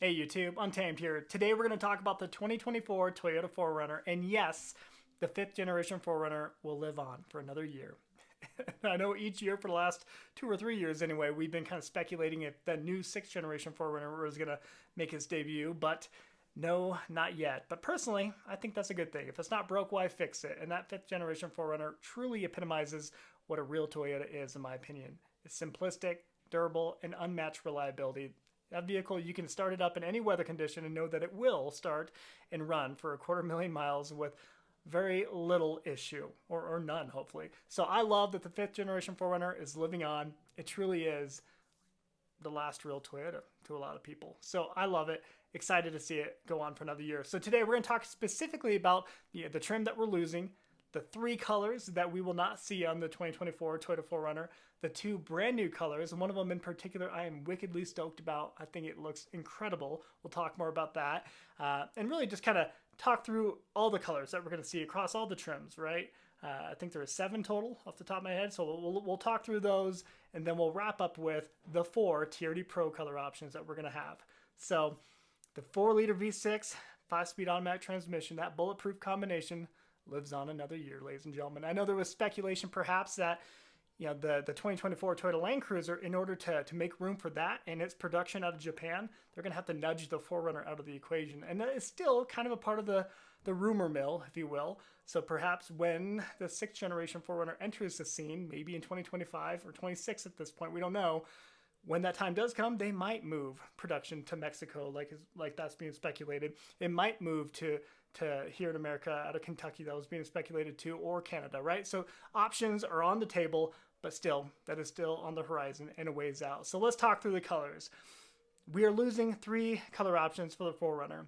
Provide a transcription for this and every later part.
Hey YouTube, Untamed here. Today we're going to talk about the 2024 Toyota 4Runner, and yes, the 5th generation 4Runner will live on for another year. I know each year for the last 2 or 3 years anyway, we've been kind of speculating if the new 6th generation 4Runner was going to make its debut, but no, not yet. But personally, I think that's a good thing. If it's not broke, why fix it? And that 5th generation 4Runner truly epitomizes what a real Toyota is, in my opinion. It's simplistic, durable, and unmatched reliability. That vehicle, you can start it up in any weather condition and know that it will start and run for 250,000 miles with very little issue, or none, hopefully. So I love that the 5th generation 4Runner is living on. It truly is the last real Toyota to a lot of people. So I love it. Excited to see it go on for another year. So today we're going to talk specifically about the trim that we're losing, the 3 colors that we will not see on the 2024 Toyota 4Runner, the 2 brand new colors, and one of them in particular I am wickedly stoked about. I think it looks incredible. We'll talk more about that. And really just kind of talk through all the colors that we're going to see across all the trims, right? I think there are 7 total off the top of my head, so we'll talk through those, and then we'll wrap up with the 4 TRD Pro color options that we're going to have. So the 4-liter V6, 5-speed automatic transmission, that bulletproof combination lives on another year, ladies and gentlemen. I know there was speculation perhaps that the 2024 Toyota Land Cruiser, in order to make room for that and its production out of Japan, they're going to have to nudge the 4Runner out of the equation. And that is still kind of a part of the rumor mill, if you will. So perhaps when the 6th generation 4Runner enters the scene, maybe in 2025 or 26 at this point, we don't know, when that time does come, they might move production to Mexico, like that's being speculated. It might move to here in America out of Kentucky, that was being speculated to, or Canada, right? So options are on the table, but still, that is still on the horizon and a ways out. So let's talk through the colors. We are losing 3 color options for the 4Runner.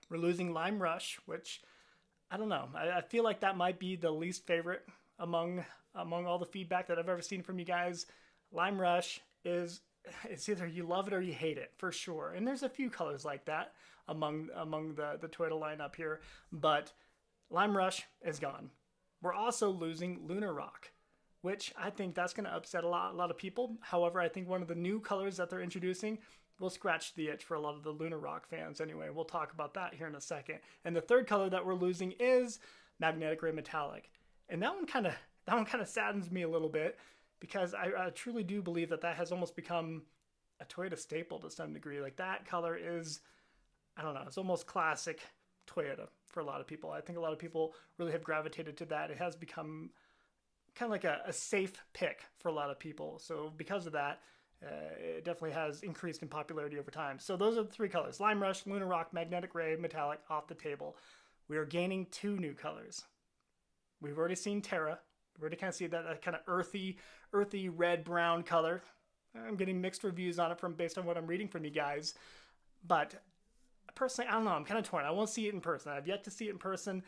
We're losing Lime Rush, which, I don't know, I feel like that might be the least favorite among all the feedback that I've ever seen from you guys. Lime Rush it's either you love it or you hate it, for sure. And there's a few colors like that among the Toyota lineup here, but Lime Rush is gone. We're also losing Lunar Rock, which I think that's going to upset a lot of people. However, I think one of the new colors that they're introducing will scratch the itch for a lot of the Lunar Rock fans anyway. We'll talk about that here in a second. And the 3rd color that we're losing is Magnetic Gray Metallic. And that one kind of saddens me a little bit, because I truly do believe that has almost become a Toyota staple to some degree. Like, that color is, I don't know, it's almost classic Toyota for a lot of people. I think a lot of people really have gravitated to that. It has become kind of like a safe pick for a lot of people. So because of that, it definitely has increased in popularity over time. So those are the 3 colors: Lime Rush, Lunar Rock, Magnetic Gray, Metallic, off the table. We are gaining 2 new colors. We've already seen Terra. We've already kind of see that kind of earthy red-brown color. I'm getting mixed reviews on it based on what I'm reading from you guys. But personally, I don't know. I'm kind of torn. I won't see it in person. I've yet to see it in person.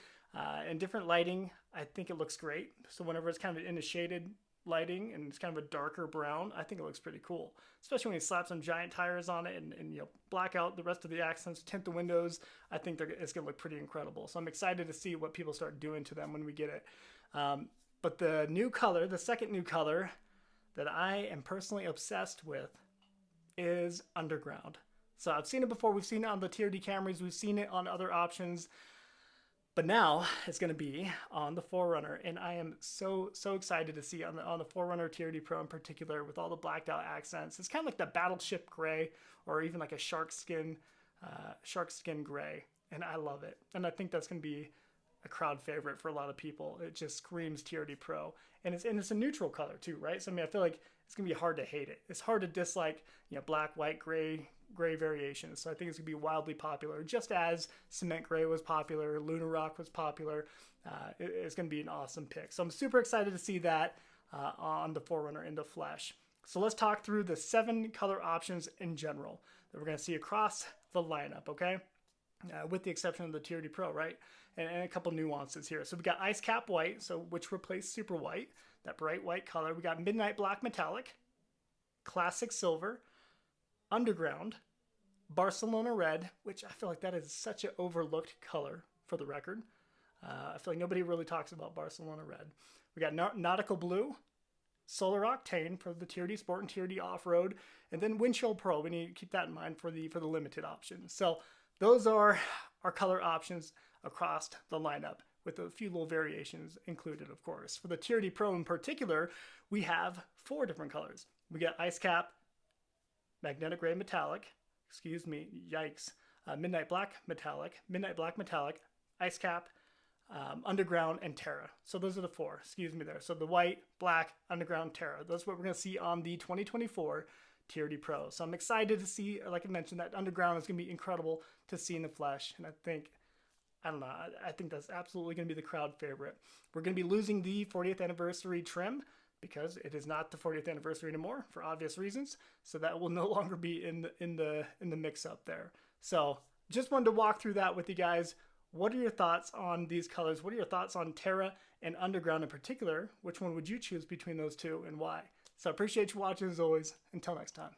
In different lighting, I think it looks great. So whenever it's kind of in a shaded lighting and it's kind of a darker brown, I think it looks pretty cool. Especially when you slap some giant tires on it and black out the rest of the accents, tint the windows. I think it's going to look pretty incredible. So I'm excited to see what people start doing to them when we get it. But the new color, the 2nd new color that I am personally obsessed with, is Underground. So I've seen it before. We've seen it on the TRD Camrys. We've seen it on other options. But now it's going to be on the 4Runner. And I am so excited to see on the 4Runner TRD Pro in particular, with all the blacked out accents. It's kind of like the Battleship Gray, or even like a shark skin gray. And I love it. And I think that's going to be a crowd favorite for a lot of people. It just screams TRD Pro, and it's a neutral color too, right? So I mean, I feel like it's gonna be hard to hate it. It's hard to dislike, black, white, gray variations. So I think it's gonna be wildly popular, just as Cement Gray was popular, Lunar Rock was popular. It's gonna be an awesome pick. So I'm super excited to see that on the 4Runner in the flesh. So let's talk through the 7 color options in general that we're gonna see across the lineup, okay? With the exception of the TRD Pro, right? And a couple nuances here. So we got Ice Cap White, which replaced Super White, that bright white color. We got Midnight Black Metallic, Classic Silver, Underground, Barcelona Red, which I feel like that is such an overlooked color for the record. I feel like nobody really talks about Barcelona Red. We got Nautical Blue, Solar Octane for the TRD Sport and TRD Off-Road, and then Windchill Pearl. We need to keep that in mind for the limited options. So those are our color options across the lineup, with a few little variations included, of course. For the TRD Pro in particular, we have 4 different colors. We got Ice Cap, Magnetic Gray Metallic, Midnight Black Metallic, Ice Cap, Underground, and Terra. So those are the 4, there. So the white, black, Underground, Terra. That's what we're going to see on the 2024 TRD Pro. So I'm excited to see, like I mentioned, that Underground is going to be incredible to see in the flesh. And I think that's absolutely going to be the crowd favorite. We're going to be losing the 40th anniversary trim because it is not the 40th anniversary anymore for obvious reasons. So that will no longer be in the mix up there. So just wanted to walk through that with you guys. What are your thoughts on these colors? What are your thoughts on Terra and Underground in particular? Which one would you choose between those two and why? So I appreciate you watching as always. Until next time.